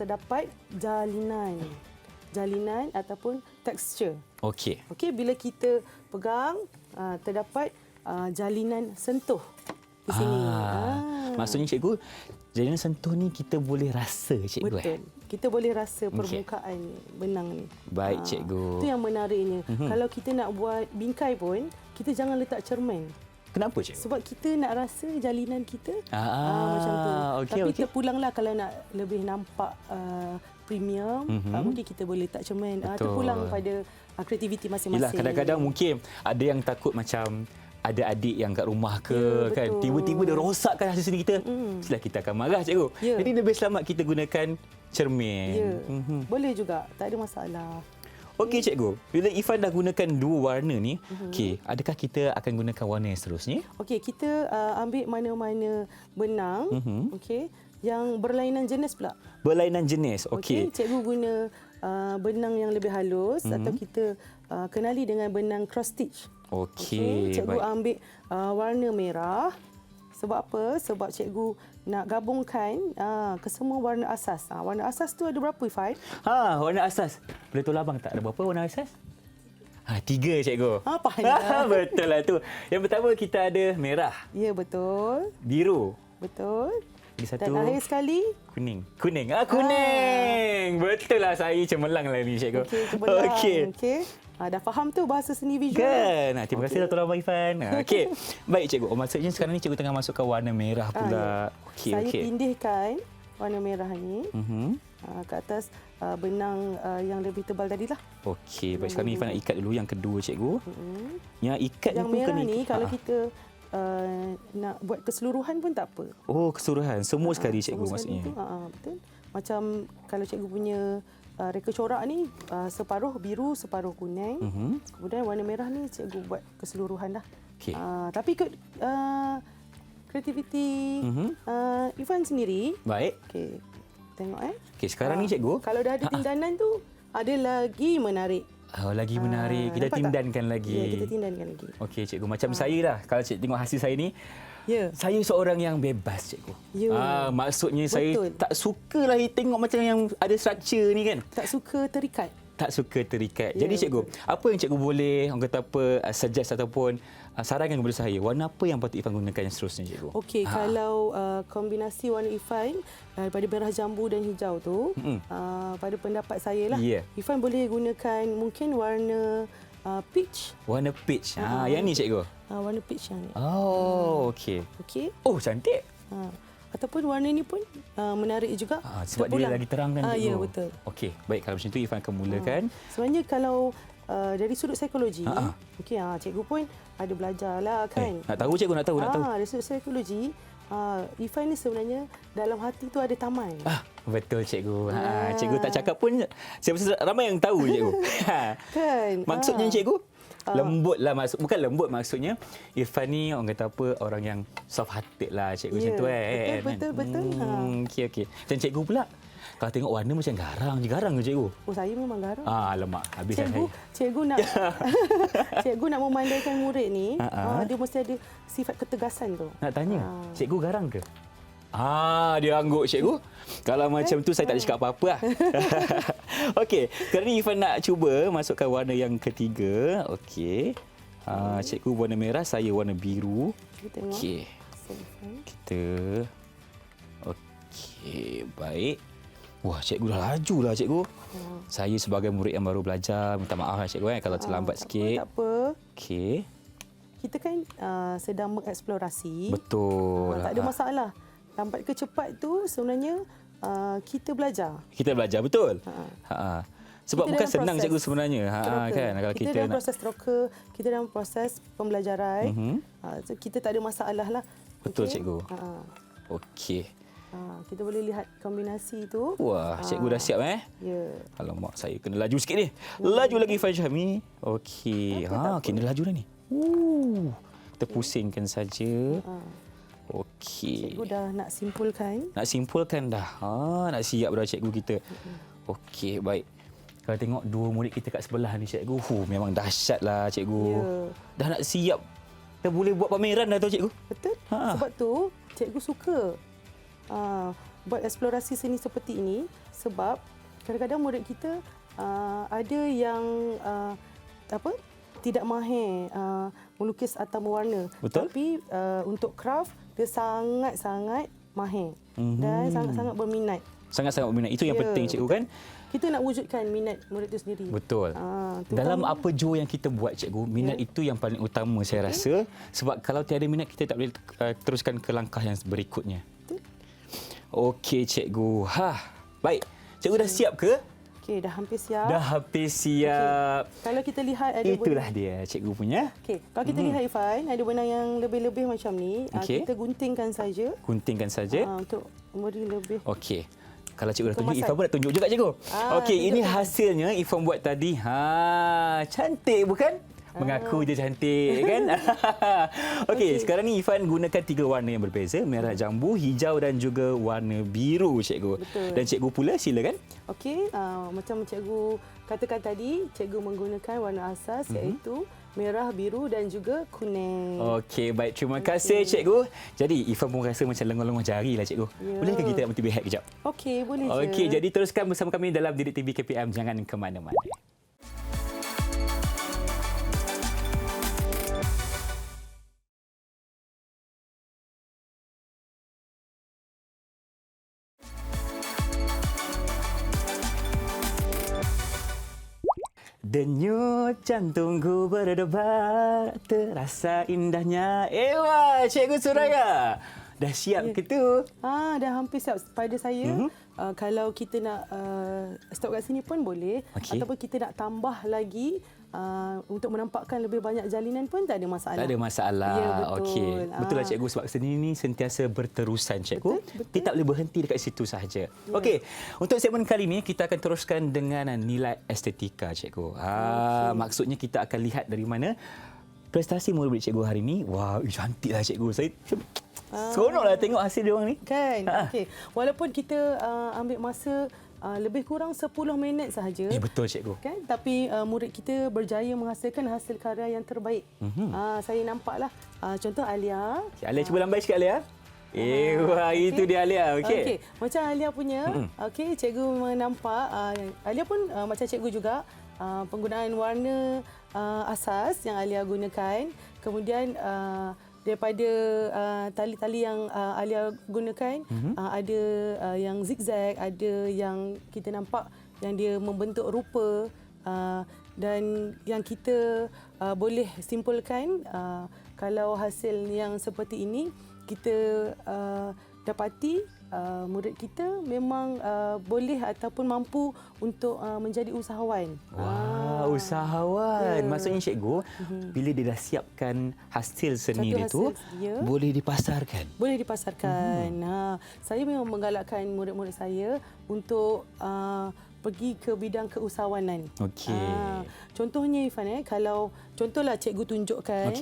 terdapat jalinan ataupun tekstur.
Okey.
Okey, bila kita pegang, terdapat jalinan sentuh di sini.
Maksudnya, cikgu, jalinan sentuh ni kita boleh rasa, cikgu.
Betul. Kita boleh rasa permukaan benang ni.
Baik, cikgu.
Itu yang menariknya. Kalau kita nak buat bingkai pun, kita jangan letak cermin.
Kenapa, cikgu?
Sebab kita nak rasa jalinan kita macam tu.
Okey,
Tapi
okey.
terpulanglah kalau nak lebih nampak premium, mungkin kita boleh letak cermin. Terpulang pada kreativiti masing-masing.
Yelah, kadang-kadang mungkin ada yang takut macam ada adik yang kat rumah ke kan,
betul.
tiba-tiba dia rosakkan hasil seni kita. Setelah kita akan marah, cikgu.
Ya.
Jadi lebih selamat kita gunakan cermin.
Ya, boleh juga. Tak ada masalah.
Okey, cikgu. Bila Ifan dah gunakan 2 warna ni, okey, adakah kita akan gunakan warna yang seterusnya?
Okey, kita ambil mana-mana benang, okey, yang berlainan jenis pula.
Berlainan jenis. Okey.
Cikgu guna benang yang lebih halus atau kita kenali dengan benang cross stitch.
Okey.
Cikgu ambil warna merah. Sebab apa? Sebab cikgu nak gabungkan kesemua warna asas. Warna asas tu ada berapa, Ifan?
Warna asas. Boleh tolong abang tak? Ada berapa warna asas? 3, cikgu.
Pandai.
Betul lah tu. Yang pertama kita ada merah,
Ya, betul.
biru,
Betul.
lagi satu
Dan akhir sekali,
kuning. Kuning. Betul lah, saya cemerlang lah ni, cikgu.
okey, kebelang.
Okey.
Okey. Dah faham tu bahasa seni visual.
Kan? Terima kasih dah tolong Abang Ifan. Okey. Baik, cikgu. Maksudnya sekarang ni cikgu tengah masukkan warna merah pula. Okey,
Saya
okey.
tindihkan warna merah ni ke atas benang yang lebih tebal tadilah.
Okey. Baik, sekarang ni Ifan nak ikat dulu yang kedua, cikgu. Yang ikat
Yang
ni pun
merah
kena
ni
ikat.
kalau kita nak buat keseluruhan pun tak apa.
Oh, keseluruhan. Semua sekali, cikgu,
Semua sekali
maksudnya.
tu, betul. Macam kalau cikgu punya reka corak ni separuh biru, separuh kuning. Kemudian warna merah ni cikgu buat keseluruhan dah.
Okey.
Tapi ikut kreativiti Ifan sendiri.
Baik.
Okey. Tengok
Okey, sekarang ni, cikgu.
Kalau dah ada tindanan tu, ada lagi menarik.
Lagi menarik. Kita
nampak tak?
tindankan lagi.
Ya, kita tindankan lagi.
Okey, cikgu. Macam saya lah. Kalau cikgu tengok hasil saya ni,
Ya.
saya seorang yang bebas, cikgu.
Ya.
Maksudnya
Betul.
saya tak sukalah tengok macam yang ada struktur ni kan.
Tak suka terikat.
Tak suka terikat.
Ya,
Jadi cikgu, apa yang cikgu boleh, orang kata apa, suggest ataupun sarankan kepada saya, warna apa yang patut Ifan gunakan yang seterusnya, cikgu?
Okey, kalau kombinasi warna Ifan daripada merah jambu dan hijau tu, pada pendapat saya lah,
Ya.
Ifan boleh gunakan mungkin warna peach.
Warna peach. Yang ni, cikgu?
Warna peach yang ni.
Oh, okey.
Okey.
Oh, cantik.
Ataupun warna ni pun menarik juga.
Sebab
terpulang.
dia lagi terang kan, cikgu?
Ya, betul.
Okey, baik. Kalau macam tu, Ifan akan mulakan.
Sebenarnya kalau dari sudut psikologi, okey, cikgu pun ada belajar lah kan.
Nak tahu, cikgu? Nak tahu?
Dari sudut psikologi, Ifan ni sebenarnya dalam hati tu ada taman.
Betul, cikgu. Cikgu tak cakap pun, saya rasa ramai yang tahu, cikgu.
Kan?
Maksudnya, cikgu? Lembut lah, bukan lembut maksudnya. Irfan ni orang kata apa, orang yang soft hearted lah, cikgu, macam tu
Betul.
Okey. Dan cikgu pula, kalau tengok warna macam garang ke, cikgu?
Oh, saya memang garang.
Alamak, habis dah saya.
Cikgu nak cikgu nak memandaikan murid ni, dia mesti ada sifat ketegasan tu.
Nak tanya, cikgu garang ke? Dia angguk, cikgu. Kalau macam tu saya tak boleh cakap apa-apa lah. Okey, sekarang ni Ifan nak cuba masukkan warna yang ketiga. Okey. Cikgu warna merah, saya warna biru.
Kita tengok.
Okey. Kita. Okey, baik. Wah, cikgu dah laju lah, cikgu. Saya sebagai murid yang baru belajar, minta maaf lah, cikgu, kalau terlambat sikit.
Tak apa.
Okey.
Kita kan sedang mengeksplorasi.
Betul.
Tak ada masalah. Lambat ke cepat tu sebenarnya kita belajar.
Kita belajar betul. Sebab
Kita
bukan
dalam
senang
proses
cikgu sebenarnya. Kan kalau
kita dalam proses stroke, kita dalam proses pembelajaran. So kita tak ada masalah lah.
Betul cikgu. Okey.
Kita boleh lihat kombinasi tu.
Wah, cikgu dah siap
Ya.
Alamak, saya kena laju sikit ni. Laju lagi Irfan Syahmi. Okey. Kena laju dah ni. Kita pusingkan saja. Okey.
Cikgu dah nak simpulkan.
Nak simpulkan dah. Nak siap dah cikgu kita. Okey, baik. Kalau tengok dua murid kita kat sebelah ni cikgu, memang dahsyatlah cikgu.
Ya.
Dah nak siap. Kita boleh buat pameran dah tu cikgu.
Betul. Sebab tu cikgu suka buat eksplorasi seni seperti ini sebab kadang-kadang murid kita ada yang tidak mahir melukis atau mewarna.
Betul.
Tapi untuk craft dia sangat-sangat mahir dan sangat-sangat berminat.
Sangat-sangat berminat. Itu yang penting cikgu kan?
Kita nak wujudkan minat murid itu sendiri.
Betul. Dalam apa jua yang kita buat cikgu, minat itu yang paling utama saya rasa. Sebab kalau tiada minat kita tak boleh teruskan ke langkah yang berikutnya. Okey cikgu. Baik. Cikgu dah siap ke?
Okey, dah hampir siap.
Dah hampir siap.
Okay. Kalau kita lihat ada
itulah dia cikgu punya.
Okey, kalau kita lihat Irfan, ada benang yang lebih-lebih macam ni, kita guntingkan saja.
Guntingkan saja.
Untuk memberi lebih.
Okey. Kalau cikgu dah tunjuk, Irfan pun nak tunjuk juga cikgu. Okey, ini hasilnya Irfan buat tadi. Cantik bukan? Mengaku je cantik kan? Okey, sekarang ni Irfan gunakan 3 warna yang berbeza, merah jambu, hijau dan juga warna biru cikgu.
Betul.
Dan cikgu pula silakan.
Okey, macam cikgu katakan tadi, cikgu menggunakan warna asas iaitu merah, biru dan juga kuning.
Okey, baik. Terima kasih cikgu. Jadi Irfan pun rasa macam lenguh-lenguh jari lah cikgu.
Ya.
Bolehkah kita nak berhenti kejap?
Okey, boleh je.
Okey, jadi teruskan bersama kami dalam Didik TV KPM. Jangan ke mana-mana. Denyut jantungku berdebar, terasa indahnya. Ewa, Cikgu Suraya. Dah siap ke tu?
Dah hampir siap. Pada saya, kalau kita nak stop kat sini pun boleh.
Okey.
Ataupun kita nak tambah lagi untuk menampakkan lebih banyak jalinan pun tak ada masalah.
Tak ada masalah.
Ya, betul.
Okey. Betul lah cikgu, sebab seni ini sentiasa berterusan cikgu.
Betul.
Kita tak boleh berhenti dekat situ sahaja. Ya. Okey. Untuk segmen kali ini kita akan teruskan dengan nilai estetika cikgu. Maksudnya kita akan lihat dari mana prestasi murid cikgu hari ini. Wah, cantiklah cikgu. Saya seronoklah tengok hasil dia orang ni.
Kan? Okey. Walaupun kita ambil masa lebih kurang 10 minit sahaja.
Betul cikgu.
Kan? Tapi murid kita berjaya menghasilkan hasil karya yang terbaik. Saya nampaklah. Contoh Alia.
Alia cuba lambai sikit Alia. Wah, itu dia Alia. Okey.
Macam Alia punya. Okey, cikgu menampak. Alia pun macam cikgu juga. Penggunaan warna asas yang Alia gunakan. Kemudian daripada tali-tali yang Alia gunakan, ada yang zigzag, ada yang kita nampak yang dia membentuk rupa, dan yang kita boleh simpulkan kalau hasil yang seperti ini kita dapati murid kita memang boleh ataupun mampu untuk menjadi usahawan.
Wah, usahawan. Maksudnya cikgu, bila dia dah siapkan hasil seni dia tu, boleh dipasarkan. Boleh
dipasarkan. Saya memang menggalakkan murid-murid saya untuk pergi ke bidang keusahawanan.
Okey.
Contohnya Irfan, kalau contohlah cikgu tunjukkan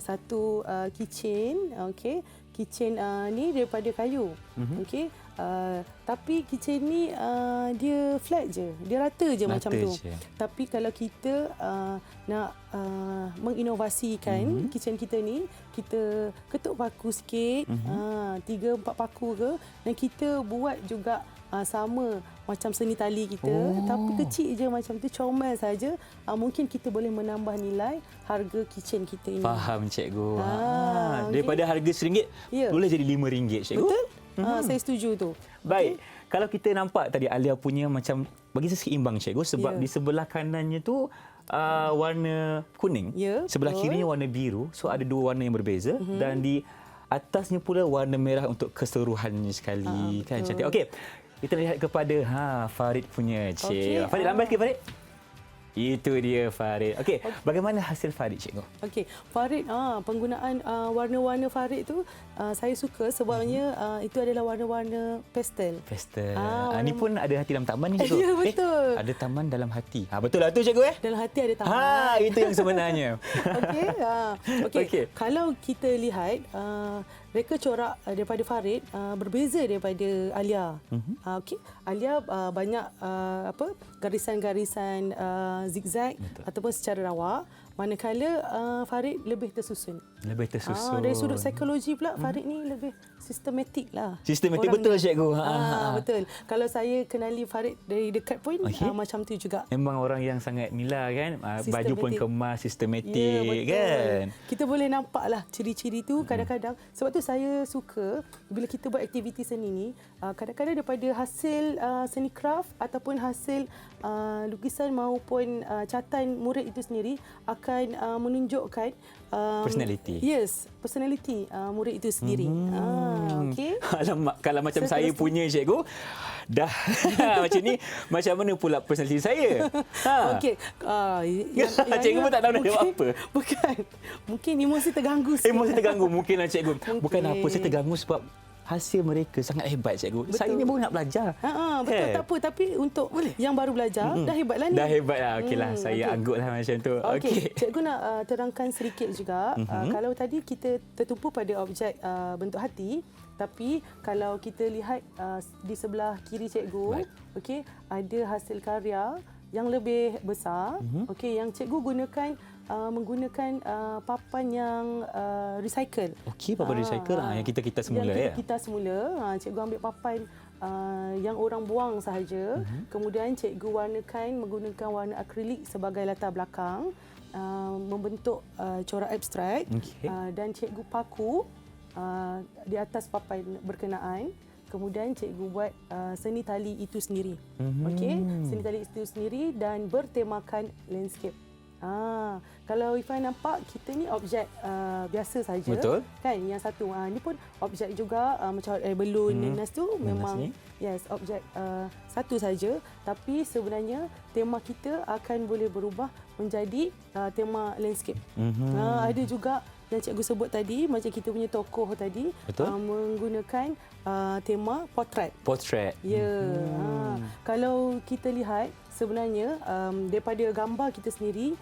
satu keychain, okey. Keychain ni daripada kayu. Okey. Tapi keychain ni dia flat je. Dia rata je macam tu. Tapi kalau kita nak menginovasikan keychain kita ni, kita ketuk paku sikit, 3-4 paku ke, dan kita buat juga sama macam seni tali kita, tapi kecil je macam tu, comel saja, mungkin kita boleh menambah nilai harga keychain kita ini.
Faham cikgu. Daripada harga RM1 boleh jadi RM5 cikgu.
Betul? Saya setuju tu.
Baik. Kalau kita nampak tadi Alia punya macam bagi saya seimbang cikgu, sebab di sebelah kanannya tu warna kuning, sebelah kirinya warna biru, so ada dua warna yang berbeza, dan di atasnya pula warna merah untuk keseluruhannya sekali. Kan
betul.
cantik. Okey. Kita lihat kepada Farid punya.
Okey,
Farid lambat sikit Farid. Itu dia Farid. Okey, bagaimana hasil Farid cikgu?
Okey, Farid penggunaan warna-warna Farid tu saya suka sebabnya itu adalah warna-warna pastel.
Pastel. Ni
warna-
pun ada hati dalam taman ni cikgu.
Ya, betul.
Ada taman dalam hati. Betul lah tu cikgu
Dalam hati ada taman.
Itu yang sebenarnya.
Okey. Okey.
Okey.
Kalau kita lihat reka corak daripada Farid berbeza daripada Alia. Okey. Alia banyak garisan-garisan zigzag ataupun secara rawak, manakala Farid lebih tersusun.
Lebih tersusun.
Dari sudut psikologi pula Farid ni lebih sistematik lah.
Sistematik
Orang
betul
ni.
cikgu.
Betul. Kalau saya kenali Farid dari dekat pun
Okey.
macam tu juga.
Memang orang yang sangat nila kan. Baju pun
Sistematik.
kemas, sistematik
Ya, betul.
kan.
Kita boleh nampaklah ciri-ciri tu kadang-kadang. Sebab tu saya suka bila kita buat aktiviti seni ni, kadang-kadang daripada hasil seni craft ataupun hasil lukisan maupun catatan murid itu sendiri akan menunjukkan
Personality.
Yes, personality murid itu sendiri. Okey.
Alamak, kalau macam saya
Seterusnya.
punya cikgu, dah macam ni, macam mana pula personality saya?
Okey.
Cikgu pun tak tahu nak jawab apa.
Bukan. Mungkin emosi terganggu.
Emosi terganggu mungkinlah cikgu. Bukan
Mungkin.
apa, saya terganggu sebab hasil mereka sangat hebat cikgu.
Betul.
Saya ni baru nak belajar.
Betul,
Kan?
tak apa. Tapi untuk yang baru belajar, dah hebatlah ni.
Dah hebat lah. Okeylah, saya
okey.
angguklah macam tu.
Okey, cikgu nak terangkan sedikit juga. Kalau tadi kita tertumpu pada objek bentuk hati, tapi kalau kita lihat di sebelah kiri cikgu, okey, ada hasil karya yang lebih besar. Okey, yang cikgu gunakan menggunakan papan yang recycle.
Okey, papan recycle yang kita semula ya.
Kita semula, cikgu ambil papan yang orang buang sahaja. Kemudian cikgu warnakan menggunakan warna akrilik sebagai latar belakang, membentuk corak abstrak.
Okey.
Dan cikgu paku di atas papan berkenaan. Kemudian cikgu buat seni tali itu sendiri. Okey, seni tali itu sendiri dan bertemakan landscape. Kalau Ifan nampak, kita ni objek biasa saja.
Betul.
Kan, yang satu. Ni pun objek juga macam balloon nanas tu memang
ni.
yes, objek satu saja. Tapi sebenarnya tema kita akan boleh berubah menjadi tema landscape. Ada juga yang cikgu sebut tadi, macam kita punya tokoh tadi, menggunakan tema portrait.
Portrait.
Ya. Kalau kita lihat sebenarnya daripada gambar kita sendiri,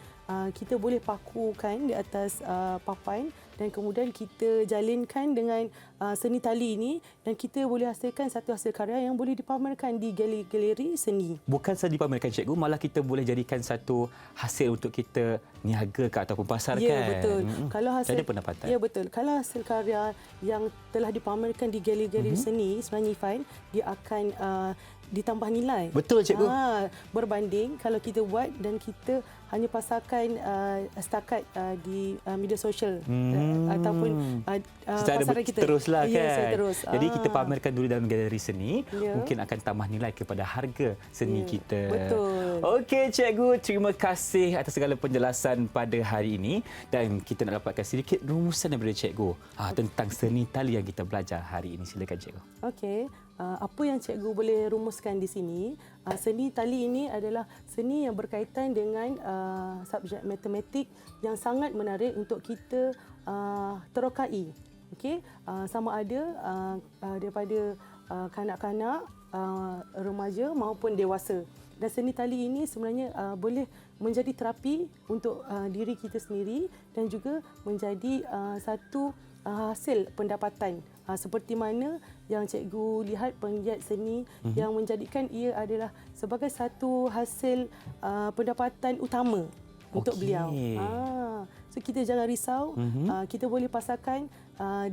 kita boleh pakukan di atas papan dan kemudian kita jalinkan dengan seni tali ini dan kita boleh hasilkan satu hasil karya yang boleh dipamerkan di galeri seni.
Bukan saja dipamerkan cikgu, malah kita boleh jadikan satu hasil untuk kita niaga ke ataupun pasarkan.
Ya, betul. Kalau hasil
ada pendapatan.
Ya, betul. Kalau hasil karya yang telah dipamerkan di galeri seni, sebenarnya Ifan, dia akan ditambah nilai.
Betul cikgu.
Berbanding kalau kita buat dan kita hanya pasarkan setakat di media sosial ataupun
secara
pasaran kita.
Teruslah kan.
Ya, secara terus.
Jadi kita pamerkan dulu dalam galeri seni,
Ya.
mungkin akan tambah nilai kepada harga seni kita.
Betul.
Okey cikgu, terima kasih atas segala penjelasan pada hari ini dan kita nak dapatkan sedikit rumusan daripada cikgu tentang seni tali yang kita belajar hari ini. Silakan cikgu.
Okey. Apa yang cikgu boleh rumuskan di sini, seni tali ini adalah seni yang berkaitan dengan subjek matematik yang sangat menarik untuk kita terokai. Okey, sama ada daripada kanak-kanak, remaja maupun dewasa. Dan seni tali ini sebenarnya boleh menjadi terapi untuk diri kita sendiri dan juga menjadi satu hasil pendapatan. Seperti mana yang cikgu lihat penggiat seni yang menjadikan ia adalah sebagai satu hasil pendapatan utama untuk beliau. So kita jangan risau, kita boleh pasarkan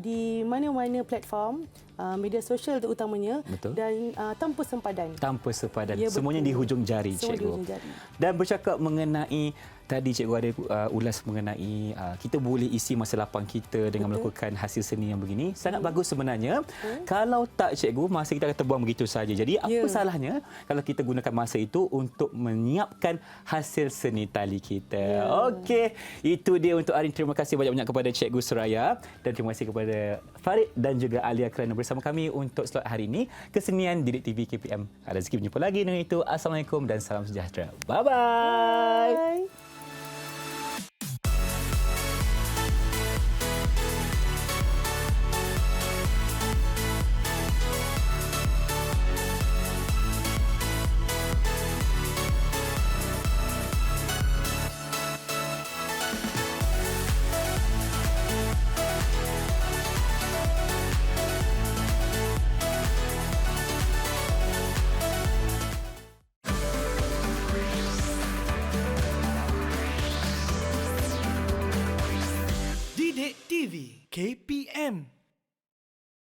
di mana-mana platform media sosial terutamanya.
Betul.
Dan tanpa sempadan.
Tanpa sepadan.
Ya,
Semuanya
betul.
di hujung jari
Semua di
cikgu.
hujung jari.
Dan bercakap mengenai tadi cikgu ada ulas mengenai kita boleh isi masa lapang kita dengan melakukan hasil seni yang begini. Sangat bagus sebenarnya. Kalau tak cikgu, masa kita akan terbuang begitu saja. Jadi apa salahnya kalau kita gunakan masa itu untuk menyiapkan hasil seni tali kita. Okey, itu dia untuk hari ini. Terima kasih banyak-banyak kepada Cikgu Suraya dan terima kasih kasih kepada Farid dan juga Alia kerana bersama kami untuk slot hari ini. Kesenian Didik TV KPM. Ada rezeki berjumpa lagi. Dengan itu, Assalamualaikum dan salam sejahtera. Bye-bye.
Bye.
Didik TV KPM